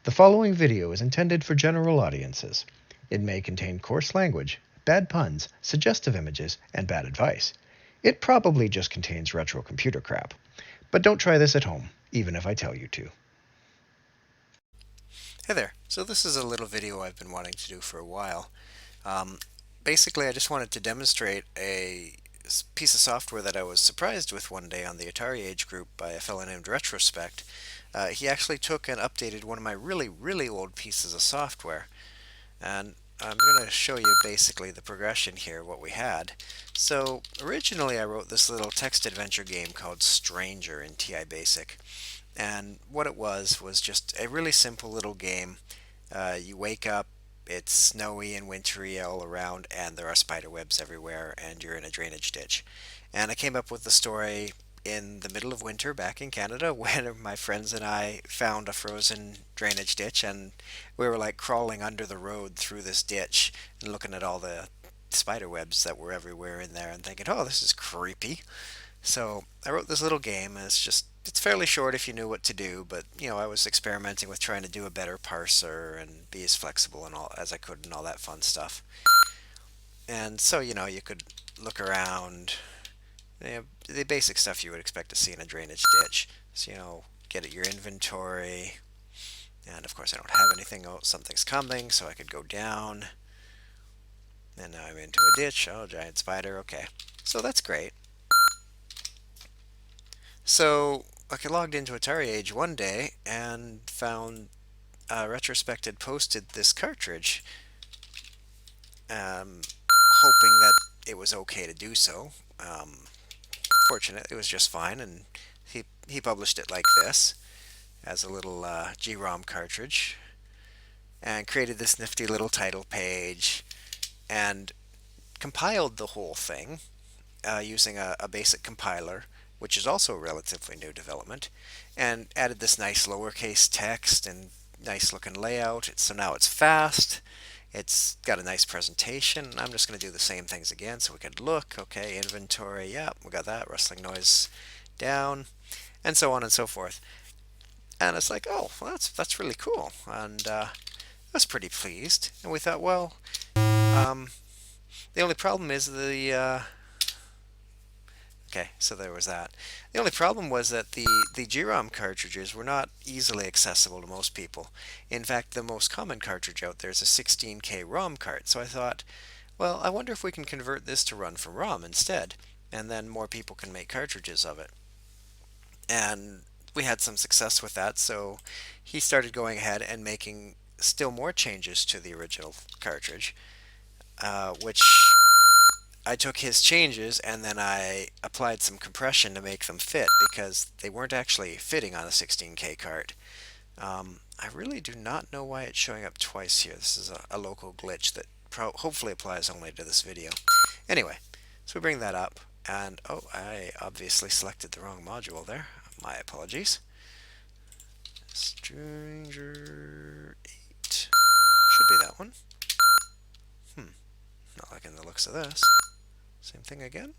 The following video is intended for general audiences. It may contain coarse language, bad puns, suggestive images, and bad advice. It probably just contains retro computer crap. But don't try this at home, even if I tell you to. Hey there. So this is a little video I've been wanting to do for a while. Um, Basically, I just wanted to demonstrate a piece of software that I was surprised with one day on the Atari Age group by a fellow named Retrospect. He actually took and updated one of my really old pieces of software. And I'm going to show you basically the progression here, what we had. So originally I wrote this little text adventure game called Stranger in TI Basic. And what it was just a really simple little game. You wake up, it's snowy and wintry all around, and there are spider webs everywhere, and you're in a drainage ditch. And I came up with the story in the middle of winter back in Canada when my friends and I found a frozen drainage ditch, and we were like crawling under the road through this ditch and looking at all the spider webs that were everywhere in there and thinking, oh, this is creepy. So I wrote this little game, and it's fairly short if you knew what to do, but I was experimenting with trying to do a better parser and be as flexible and all as I could and all that fun stuff. And so you could look around, the basic stuff you would expect to see in a drainage ditch. So get at your inventory, and of course I don't have anything. Oh, something's coming, so I could go down. And now I'm into a ditch. Oh, giant spider. Okay, so that's great. So I logged into Atari Age one day and found Retrospect had posted this cartridge, um, hoping that it was okay to do so. Fortunately, it was just fine, and he published it like this as a little GROM cartridge, and created this nifty little title page, and compiled the whole thing using a basic compiler, which is also a relatively new development, and added this nice lowercase text and nice looking layout. So now it's fast. It's got a nice presentation. I'm just going to do the same things again so we could look. Okay, inventory. Yeah, we got that. Rustling noise down, and so on and so forth. And it's like, oh, well, that's really cool. And I was pretty pleased. And we thought, well, um, the only problem is okay, so there was that. The only problem was that the GROM cartridges were not easily accessible to most people. In fact, the most common cartridge out there is a 16K ROM cart. So I thought, well, I wonder if we can convert this to run from ROM instead, and then more people can make cartridges of it. And we had some success with that, so he started going ahead and making still more changes to the original cartridge, which I took his changes and then I applied some compression to make them fit because they weren't actually fitting on a 16K cart. I really do not know why it's showing up twice here. This is a local glitch that hopefully applies only to this video. Anyway, so we bring that up, and oh, I obviously selected the wrong module there. My apologies. Stranger 8. Should be that one. Not liking the looks of this. Same thing again?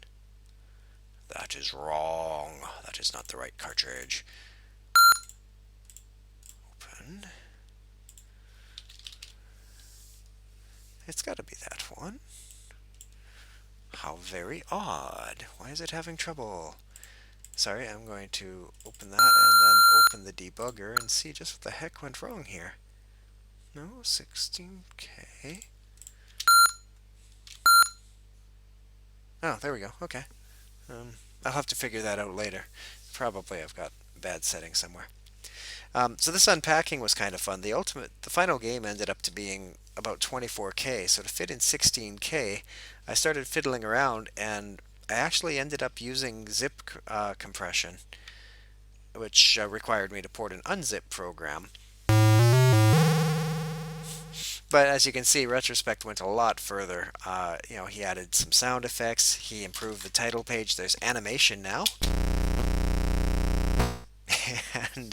That is wrong. That is not the right cartridge. Open. It's got to be that one. How very odd. Why is it having trouble? Sorry, I'm going to open that and then open the debugger and see just what the heck went wrong here. No, 16K. Oh, there we go. Okay. I'll have to figure that out later. Probably I've got bad settings somewhere. So this unpacking was kind of fun. The final game ended up to being about 24K. So to fit in 16K, I started fiddling around, and I actually ended up using zip compression, which required me to port an unzip program. But as you can see, Retrospect went a lot further. He added some sound effects. He improved the title page. There's animation now. And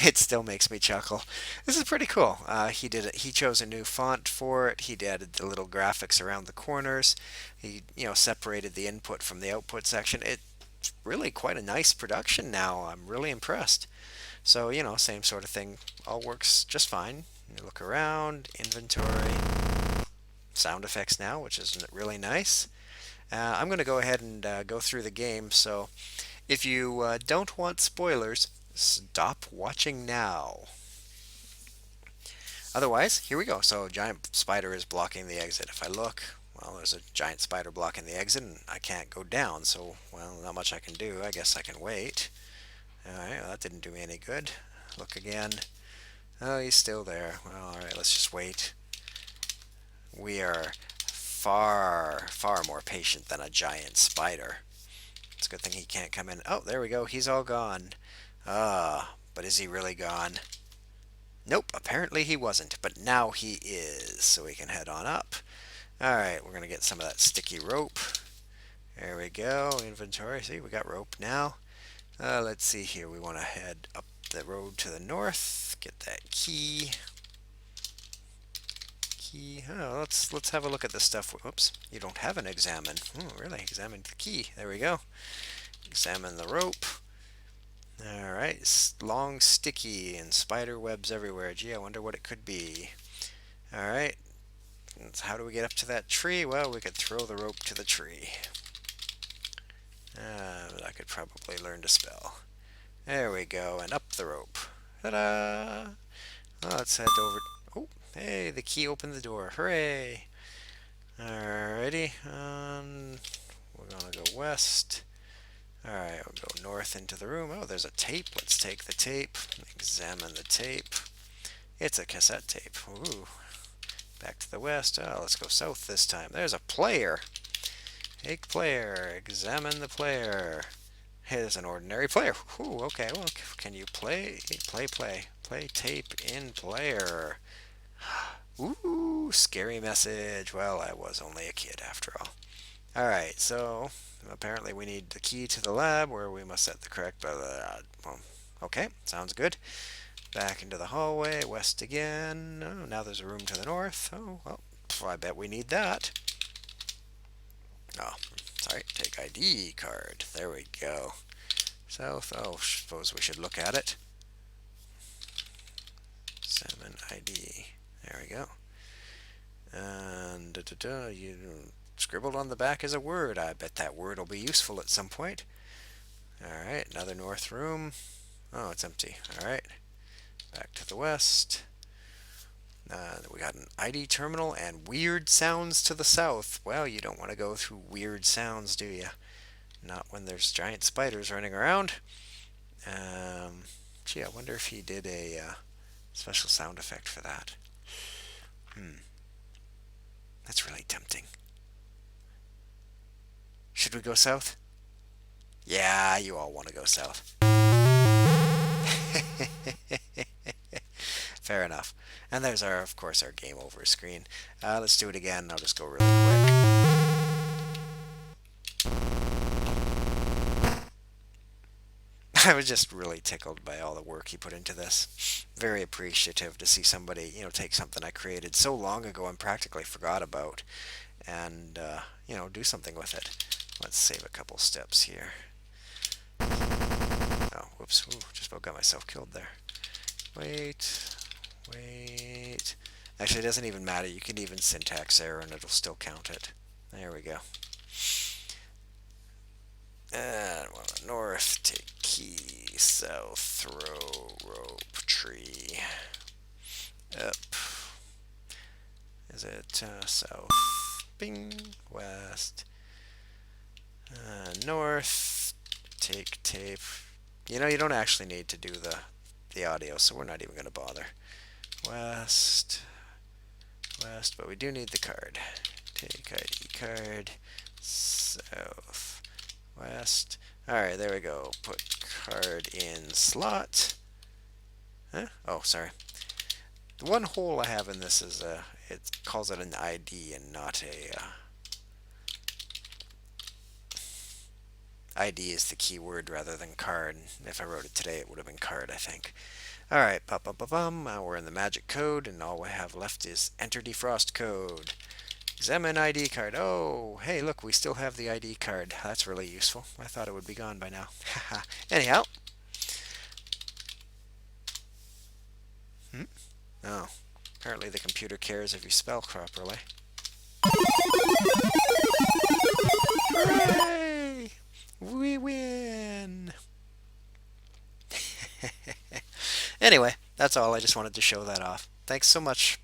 it still makes me chuckle. This is pretty cool. He chose a new font for it. He added the little graphics around the corners. He separated the input from the output section. It's really quite a nice production now. I'm really impressed. So, same sort of thing. All works just fine. You look around, inventory, sound effects now, which is really nice. I'm going to go ahead and go through the game. So, if you don't want spoilers, stop watching now. Otherwise, here we go. So, giant spider is blocking the exit. If I look, well, there's a giant spider blocking the exit, and I can't go down. So, well, not much I can do. I guess I can wait. Alright, well, that didn't do me any good. Look again. Oh, he's still there. Well, alright, let's just wait. We are far, far more patient than a giant spider. It's a good thing he can't come in. Oh, there we go. He's all gone. But is he really gone? Nope, apparently he wasn't, but now he is. So we can head on up. Alright, we're going to get some of that sticky rope. There we go. Inventory. See, we got rope now. Let's see here. We want to head up the road to the north. Get that key. Oh, let's have a look at this stuff. Whoops, you don't have an examine. Oh, really? Examine the key. There we go. Examine the rope. All right, long, sticky, and spider webs everywhere. Gee, I wonder what it could be. All right, how do we get up to that tree? Well, we could throw the rope to the tree. But I could probably learn to spell. There we go, and up the rope. Ta-da! Well, let's head over. Oh, hey, the key opened the door. Hooray! Alrighty, we're gonna go west. Alright, we'll go north into the room. Oh, there's a tape. Let's take the tape. Examine the tape. It's a cassette tape. Ooh. Back to the west. Oh, let's go south this time. There's a player. Take player. Examine the player. Here's an ordinary player. Ooh, okay. Well, can you play? Play tape in player. Ooh, scary message. Well, I was only a kid after all. Alright, so apparently we need the key to the lab where we must set the correct... well, okay, sounds good. Back into the hallway, west again. Oh, now there's a room to the north. Oh, well, I bet we need that. Oh, sorry, take ID card. There we go. South, oh, suppose we should look at it. 7 ID. There we go. And you scribbled on the back as a word. I bet that word will be useful at some point. Alright, another north room. Oh, it's empty. Alright. Back to the west. We got an ID terminal and weird sounds to the south. Well, you don't want to go through weird sounds, do you? Not when there's giant spiders running around. Gee, I wonder if he did a special sound effect for that. That's really tempting. Should we go south? Yeah, you all want to go south. Fair enough. And there's of course, our game over screen. Let's do it again. I'll just go really quick. I was just really tickled by all the work he put into this. Very appreciative to see somebody, take something I created so long ago and practically forgot about and, do something with it. Let's save a couple steps here. Oh, whoops. Ooh, just about got myself killed there. Wait. Actually, it doesn't even matter. You can even syntax error and it'll still count it. There we go. And north, take key, south, throw, rope, tree, up. Is it south? Bing, west, north, take tape. You don't actually need to do the audio, so we're not even going to bother. West, but we do need the card. Take ID card, south, west. Alright, there we go. Put card in slot. Huh? Oh, sorry. The one hole I have in this is it calls it an ID and not a ID is the keyword rather than card. If I wrote it today, it would have been card, I think. Alright, we're in the magic code, and all we have left is enter defrost code. Examine ID card. Oh, hey, look, we still have the ID card. That's really useful. I thought it would be gone by now. Anyhow. Hmm? Oh, apparently the computer cares if you spell properly. Hooray! We win! Anyway, that's all. I just wanted to show that off. Thanks so much.